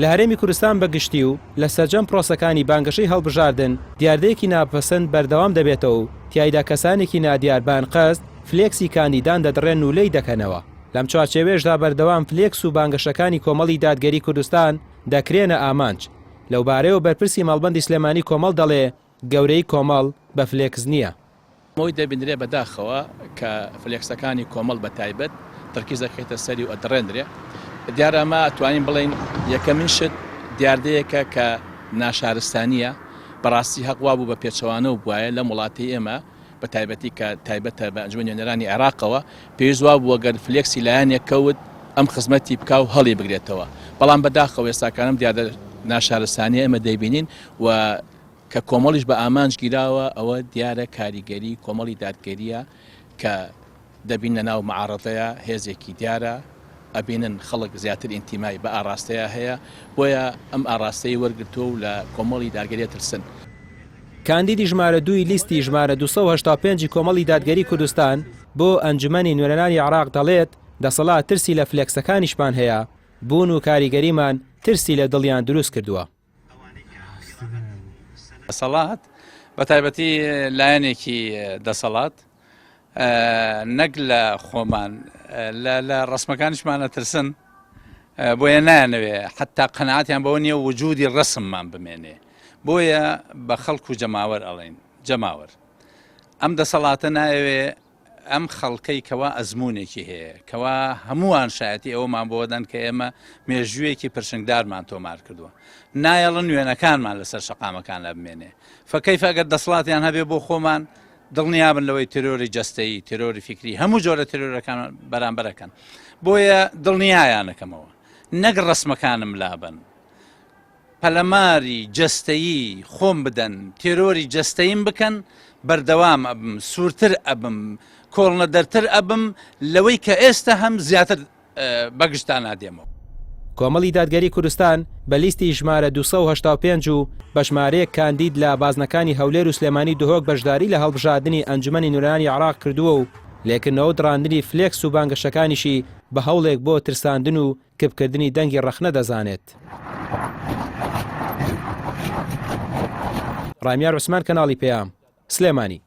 لە هەرێمی کوردستان بەگشتی و لە سەرجەم پرۆسەکانی بانگەشەی هەڵبژاردن دیاردەیەکی ناپەسەند بەردەوام دەبێتەوە و تیایدا کەسانێکی نادیاربان قەست فلێکسی کاندیدان دەدڕێن و لێی دەکەنەوە. لەم چوارچێوێژدا بەردەوام فلێکس و بانگەشەکانی کۆمەڵی دادگەری کوردستان دەکرێنە ئامانج. لەو بارەیەوە بەرپرسی ماڵبەندی سلێمانی کۆمەڵ دەڵێ گەورەی کۆمەڵ بە فلێکس نییە. مۆی دەبینرێ بەداخەوە کە فلێکسەکانی کۆمەڵ بە تایبەت ترکیز دەکەیتە سەری و ئەدڕێنرێ. دیارە ئەمە توانین بڵین یەکەمین شت دیاردەیەکە کە ناشارستانیە بەڕاستی هەقوا بوو بە پێچەوانە و بواە لە وڵاتی ئێمە بە تایبەتی کە تایبەتە بە ئەنجومەنی نوێنەرانی عێراقەوە پێویست وا بووە گەر فلێکسی لایەنێک کەوت ئەم خزمەتی بکا و هەڵی بگرێتەوە. بەڵام بەداخەوە ئێستاکانم دیاردە ناشارستانی ئێمە دەیبینین و کە کۆمەڵیش بە ئامانج گیراوە ئەوە دیارە کاریگەری کۆمەڵی دادگەریە کە دەبین لە ناو معارەتەیە هێزێکی دیارە ئەبینن خەڵک زیاتر ئینتیمای بە ئاراستەیە هەیە بۆیە ئەم ئاراستەی وەرگرتووە و لە کۆمەڵی دادگەریە ترسن. کاندیدی ژمارە 2 لیستی ژمارە 285 کۆمەڵی دادگەری کوردستان بۆ ئەنجومەنی نوێنەرانی عێراق دەڵێت دەسەڵات ترسی لە فلێکسەکانیشمان هەیە بوون و کاریگەریمان ترسی لە دڵیان دروست کردووە. دەسەڵات بە تایبەتی لایەنێکی دەسەڵات نەک لە خۆمان لە ڕسمەکانیشمانە ترسن بۆیە نایانەوێ حتا قەنەعەتیان بەوە نییە وجودی ڕسممان بمێنێ بۆیە بە خەڵک و جەماوەر ئەڵێن جەماوەر ئەم دەسەڵاتە نایەوێ ئەم خەڵکەی کەوا ئەزمونێکی هەیە کەوا هەمووان شایەتی ئەومان بۆدەن کە ئێمە مێژوویەکی پرشنگدارمان تۆمار کردووە نایەڵن نوێنەکانمان لەسەر شەقامەکان لە بمێنێ فەکەیف ئەگەر دەسەڵاتیان هەبێ بۆ خۆمان دڵنیابن لەوەی ترۆری جەستەیی ترۆری فکری هەموو جۆرە ترۆرەکان بەرامبەرەکەن بۆیە دڵنیایانەکەمەوە نەک ڕسمەکانم لابن پەلەماری جەستەیی خۆم بدەن تێرۆری جەستەیم بکەن بەردەوام ئەبم سوورتر ئەبم کۆڵنە دەرتر ئەبم لەوەی کە ئێستا هەم زیاتر بەگشتان نادێمەوە. کۆمەڵی دادگەری کوردستان بە لیستی ژمارە 285 و بە ژمارەیەک کاندید لە بازنەکانی هەولێر و سلێمانی دهۆک بەشداری لە هەڵبژاردننی ئەنجومەنی نوێنەرانی عێراق کردووە و لێکردنەوە دڕاندنی فلێکس و بانگەشەکانیشی بە هەوڵێک بۆ ترساندن و کبکردنی دەنگی ڕەخنە دەزانێت. ڕامیار عوسمان کەناڵی پێام سلێمانی.